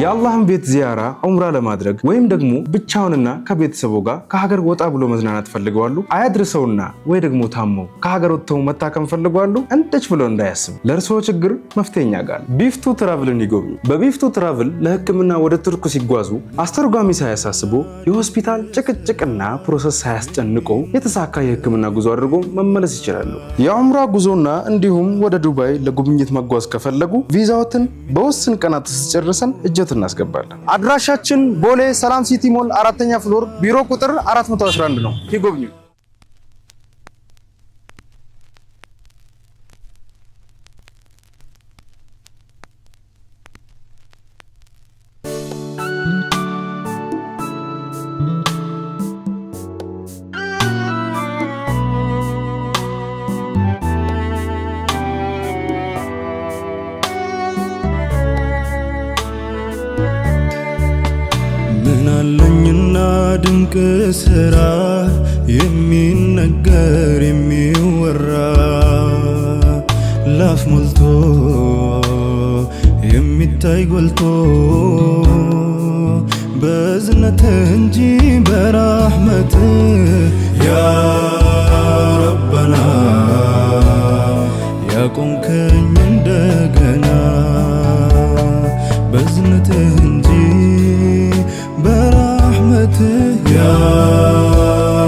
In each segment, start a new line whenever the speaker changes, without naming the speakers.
የአላህን ቤት ዚያራ ዑምራ ለማድረግ ወይም ደግሞ ብቻውንና ከቤተሰቡ ጋር ከሀገር ወጣ ብሎ መዝናናት ፈልገዋሉ? አያድርሰውና ወይ ደግሞ ታመው ከሀገር ወጥተው መታከም ፈልገዋሉ? እንደች ብሎ እንዳያስብ ለእርስዎ ችግር መፍትሄኛ ጋር ቢፍቱ ትራቭልን ይጎብኙ። በቢፍቱ ትራቭል ለሕክምና ወደ ቱርክ ሲጓዙ አስተርጓሚ ሳያሳስቦ የሆስፒታል ጭቅጭቅና ፕሮሰስ ሳያስጨንቆ የተሳካ የሕክምና ጉዞ አድርጎ መመለስ ይችላሉ። የዑምራ ጉዞና እንዲሁም ወደ ዱባይ ለጉብኝት መጓዝ ከፈለጉ ቪዛዎትን በውስን ቀናት ጨርሰን እጀት እናስገባለን። አድራሻችን ቦሌ ሰላም ሲቲ ሞል 4ኛ ፍሎር ቢሮ ቁጥር 411 ነው። ይጎብኙ።
አለኝና ድንቅ ስራ የሚነገር የሚወራ ላፍ ሞልቶ የሚታይ ጎልቶ በዝነትህ እንጂ በራህመትህ ያ ረበና ያቆምከኝ እንደገና በዝነትህ እንጂ ያ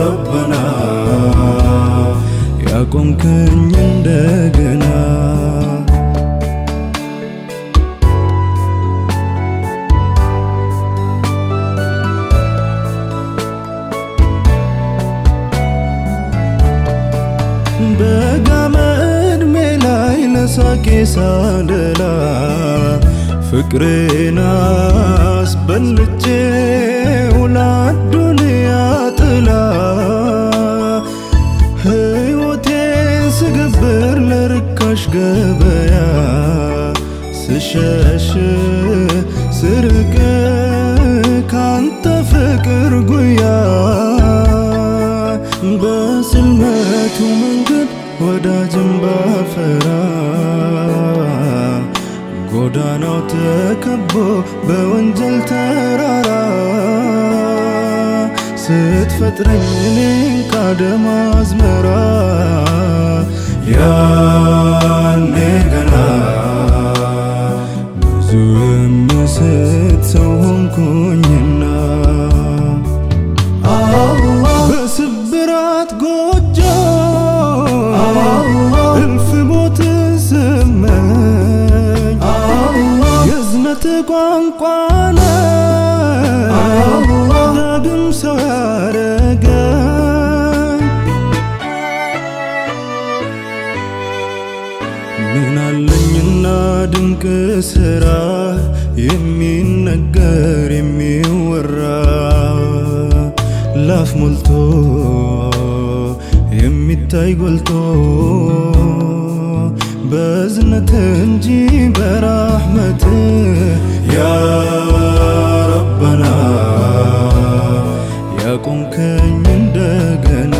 ረበና ያቆምከኝ እንደገና በጋመ ዕድሜ ላይ ለሳቄ ሳደላ ፍቅሬን አስበልጬው ለአዱንያ ጥላ ሕይወቴን ስገብር ለርካሽ ገበያ ስሸሽ ስርቅ ካንተ ፍቅር ጉያ በጽልመቱ መንገድ ወዳጅን ባፈራ ጎዳናው ተከቦ በወንጀል ተራራ ስትፈጥረኝ እኔን ካደም አዝመራ ያኔ ገና ብዙ የምስት ሰው ሆንኩኝና በስብራት ጎጆ እልፍ ሞት ስመኝ የዝነት ቋንቋ ዳግም ሰው ያረገኝ ምን አለኝና ድንቅ ስራ የሚነገር የሚወራ ላፍ ሞልቶ የሚታይ ጎልቶ በዝነትህ እንጂ በራህመትህ ያ ረበና ያቆምከኝ እንደገና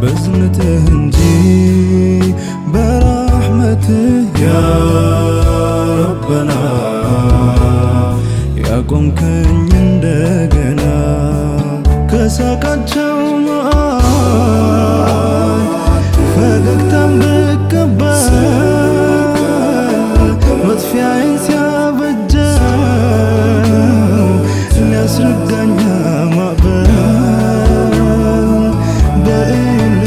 በዝነትህ እንጂ በራህመትህ ያ ረበና ያቆምከኝ እንደገና ከሳቃቸው ፈገግታም ብቀበል መጥፊያዬን ሲያበጀው ሊያስረዳኝ ማዕበል በእልኝ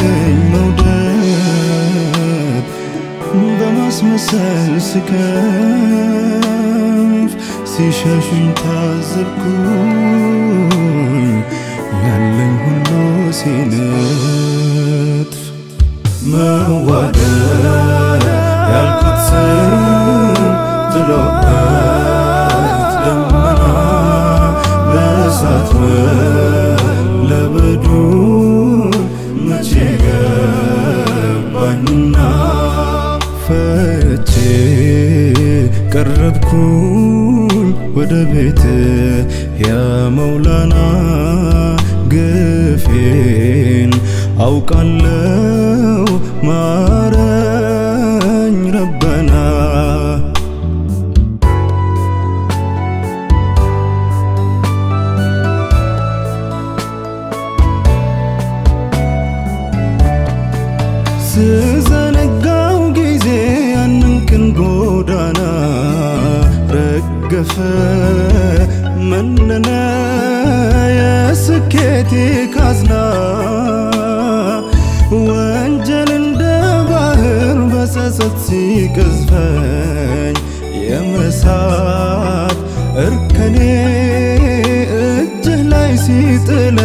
መውደድ በማስመሰል ስከፍ ሲሸሹኝ ታዘብኩኝ ያለኝ ሁሉ ሲነጥፍ መዋደድ ያልኩት ስም ጥሎበት ደመና በእሳት መለበዱ መቼ ገባኝና ፈቼ ቀረብኩኝ ወደ ቤት ያ አውቃለው ማረኝ ረበና ስዘነጋው ጊዜ ያንን ቀን ጎዳና ረገፈ መነነ የስኬቴ ካዝና ወንጀል እንደ ባህር በጸጸት ሲቀዝፈኝ የመሳት እርከኔ እጅህ ላይ ሲጥለኝ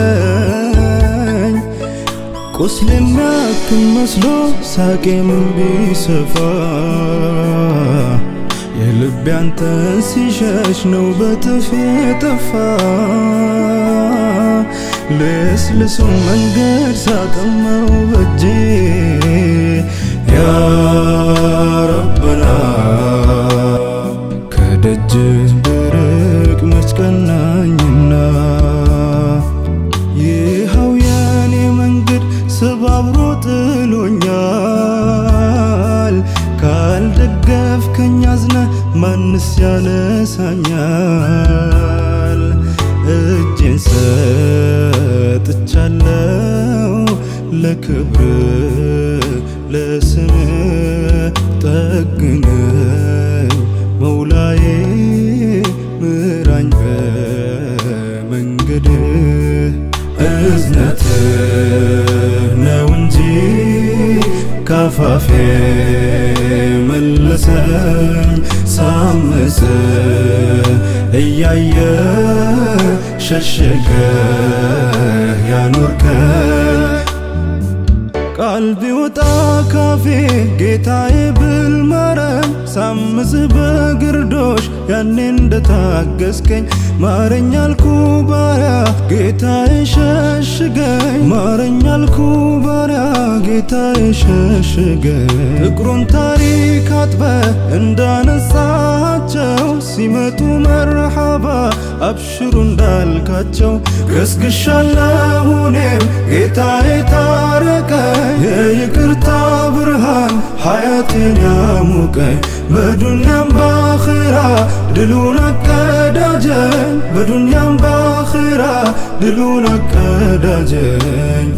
ቁስል የሚያክም መስሎ ሳቄም ቢሰፋ የልቤ አንተን ሲሸሽ ነው በጥፍ የጠፋ ልስልሱን መንገድ ሳቀመው በእጄ ያ ረበና ከደጅህ ብርቅ መች ቀናኝና ይኸው የኔ መንገድ ሰባብሮ ጥሎኛል ካልደገፍከኝ አዝነህ ማንስ ያነሳኛል እጄን ሰጥቻለው ለክብር ለስምህ ጠግነኝ መውላዬ ምራኝ በመንገድህ እዝነትህ ነው እንጂ ካፋፌ መለሰኝ ሳምጽ እያየ ሸሸገህ ያኖርከኝ ቃል ቢወጣ ካፌ ጌታዬ ብል ማረኝ ሳምጽህ በግርዶሽ ያኔ እንደታገስከኝ ማረኝ አልኩ ባሪያ ጌታዬ ሸሽገኝ ማረኝ አልኩ ባሪያ ጌታዬ ሸሽገኝ ፍቅሩን ታሪክ አጥበህ እንዳነሳቸው ሲመጡ መርሐባ አብሽሩ እንዳልካቸው ገስግሻለሁ እኔም ጌታዬ ታረቀኝ የይቅርታ ብርሃን ሐያቴን ያሙቀኝ በዱንያም በአኺራ ድሉን አቀዳጀኝ በዱንያም በአኺራ ድሉን አቀዳጀኝ